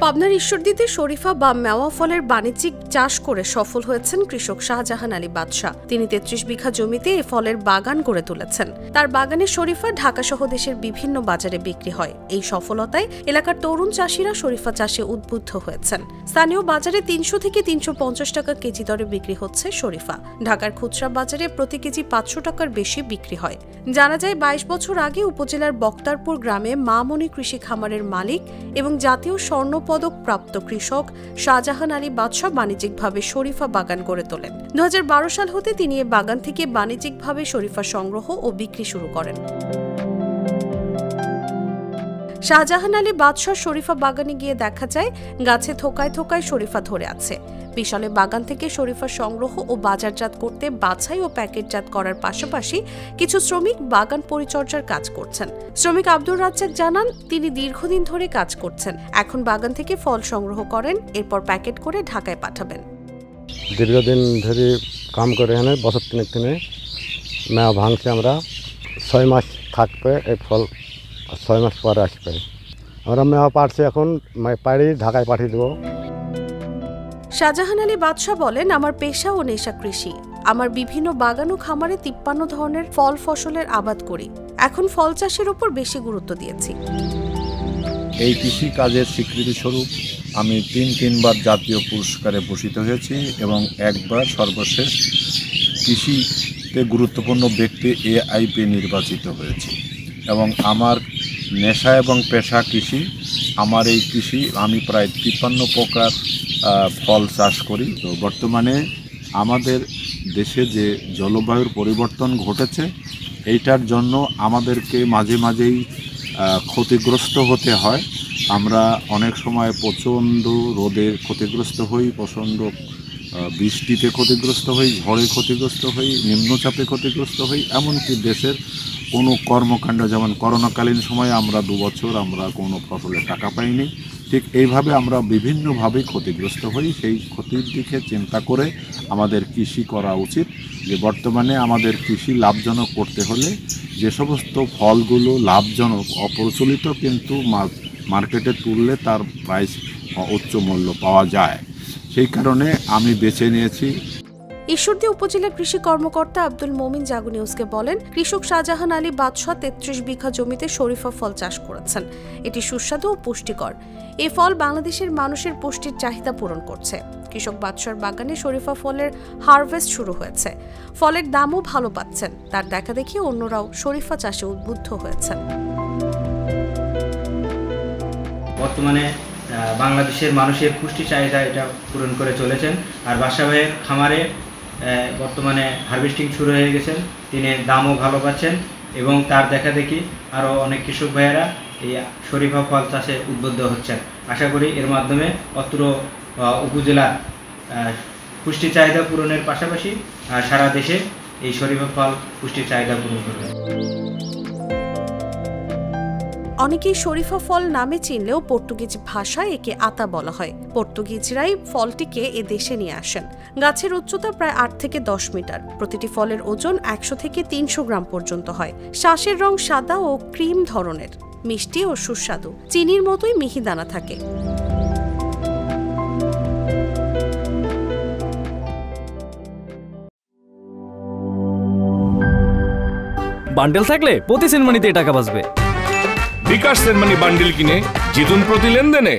পাবনার ঈশ্বরদীতে শরীফা বা মেওয়া ফলের বাণিজ্যিক চাষ করে সফল হয়েছেন কৃষক শাহজাহান আলী বাদশাহ। তিনি ৩৩ বিঘা জমিতে এ ফলের বাগান গড়ে তুলেছেন। তার বাগানের শরীফা ঢাকা সহ দেশের বিভিন্ন বাজারে বিক্রি হয়। এই সফলতায় এলাকার তরুণ চাষিরা শরীফা চাষে উদ্বুদ্ধ হয়েছেন। স্থানীয় বাজারে ৩০০ থেকে ৩৫০ টাকা কেজি দরে বিক্রি হচ্ছে শরীফা। ঢাকার খুচরা বাজারে প্রতি কেজি ৫০০ টাকার বেশি বিক্রি হয়। জানা যায় ২২ বছর আগে উপজেলার বক্তারপুর গ্রামে মামনি কৃষি খামারের মালিক এবং জাতীয় স্বর্ণপদক প্রাপ্ত কৃষক শাহজাহান আলী বাদশাহ বাণিজ্যিকভাবে শরীফা বাগান গড়ে তোলেন। ২০১২ সাল হতে তিনি এ বাগান থেকে বাণিজ্যিকভাবে শরীফা সংগ্রহ ও বিক্রি শুরু করেন। শাহজাহান আলী বাদশাহ শরীফা বাগানে গিয়ে দেখা যায় গাছে থোকায় থোকায় শরীফা ধরে আছে। বিশালে বাগান থেকে শরীফা সংগ্রহ ও বাজারজাত করতে বাছাই ও প্যাকেটজাত করার পাশাপাশি কিছু শ্রমিক বাগান পরিচর্যার কাজ করছেন। শ্রমিক আব্দুর রাজ্জাক জানান, তিনি দীর্ঘদিন ধরে কাজ করছেন। এখন বাগান থেকে ফল সংগ্রহ করেন, এরপর প্যাকেট করে ঢাকায় পাঠাবেন। দীর্ঘদিন ধরে কাম করে এখানে বছর তিনেক দিনে মেয়া ভাঙছে। আমরা ৬ মাস থাকবে এই ফল, ৬ মাস পরে আসবে। আমরা মেয়া পাড়ছি, এখন পাড়ি ঢাকায় পাঠিয়ে দেবো। শাহজাহান আলী বাদশাহ বলেন, আমার পেশা ও নেশা কৃষি। আমার বিভিন্ন বাগান ও খামারে ৫৩ ধরনের ফল ফসলের আবাদ করি। এখন ফল চাষের উপর বেশি গুরুত্ব দিয়েছি। এই কৃষি কাজের স্বীকৃতি স্বরূপ আমি তিনবার জাতীয় পুরস্কারে ভূষিত হয়েছি এবং একবার সর্বশেষ কৃষিতে গুরুত্বপূর্ণ ব্যক্তি AIP নির্বাচিত হয়েছি। এবং আমার নেশা এবং পেশা কৃষি। আমার এই কৃষি আমি প্রায় ৫৩ প্রকার ফল চাষ করি। তো বর্তমানে আমাদের দেশে যে জলবায়ুর পরিবর্তন ঘটেছে, এইটার জন্য আমাদেরকে মাঝে মাঝেই ক্ষতিগ্রস্ত হতে হয়। আমরা অনেক সময় প্রচণ্ড রোদে ক্ষতিগ্রস্ত হই, প্রচণ্ড বৃষ্টিতে ক্ষতিগ্রস্ত হই, ঝড়ে ক্ষতিগ্রস্ত হই, নিম্নচাপে ক্ষতিগ্রস্ত হই। এমনকি দেশের কোনো কর্মকাণ্ড, যেমন করোনাকালীন সময়ে আমরা ২ বছর আমরা কোনো ফসলের টাকা পাইনি। ঠিক এইভাবে আমরা বিভিন্নভাবে ক্ষতিগ্রস্ত হই। সেই ক্ষতির দিকে চিন্তা করে আমাদের কৃষি করা উচিত। যে বর্তমানে আমাদের কৃষি লাভজনক করতে হলে যে সমস্ত ফলগুলো লাভজনক, অপ্রচলিত কিন্তু মার্কেটে তুললে তার প্রাইস উচ্চ মূল্য পাওয়া যায়, সেই কারণে আমি বেছে নিয়েছি। ঈশ্বরদী উপজেলা কৃষি কর্মকর্তা আব্দুল মোমিন জাগো নিউজকে বলেন, কৃষক শাহজাহান আলী বাদশাহ ৩৩ বিঘা জমিতে শরীফা ফল চাষ করেছেন। এটি সুস্বাদু ও পুষ্টিকর। এই ফল বাংলাদেশের মানুষের পুষ্টির চাহিদা পূরণ করছে। কৃষক বাদশার বাগানে শরীফা ফলের হারভেস্ট শুরু হয়েছে। ফলের দামও ভালো পাচ্ছেন। তার দেখা দেখি অন্যরাও শরীফা চাষে উদ্বুদ্ধ হয়েছেন। বর্তমানে বাংলাদেশের মানুষের পুষ্টি চাহিদা এটা পূরণ করে চলেছেন। আর বাদশা ভাইয়ের খামারে বর্তমানে হারভেস্টিং শুরু হয়ে গেছেন। তিনি দামও ভালো পাচ্ছেন এবং তার দেখা দেখি আরও অনেক কৃষক ভাইয়েরা এই শরীফা ফল চাষে উদ্বুদ্ধ হচ্ছেন। আশা করি এর মাধ্যমে অত্র উপজেলার পুষ্টি চাহিদা পূরণের পাশাপাশি সারা দেশে এই শরীফা ফল পুষ্টির চাহিদা পূরণ করবে। অনেকেই শরীফা ফল নামে চিনলেও পর্তুগিজ ভাষায় একে আতা বলা হয়। পর্তুগিজরাই ফলটিকে এ দেশে নিয়ে আসেন। গাছের উচ্চতা প্রায় ৮ থেকে ১০ মিটার। প্রতিটি ফলের ওজন ১০০ থেকে ৩০০ গ্রাম পর্যন্ত হয়। শ্বাসের রং সাদা ও ক্রিম ধরনের, মিষ্টি ও সুস্বাদু। চিনির মতোই মিহি দানা থাকে। বান্ডেল থাকলে প্রতি সেনমানিতে টাকা বাঁচবে। বিকাশ সেনমানি বান্ডেল কিনে জিতুন প্রতি লেনদেনে।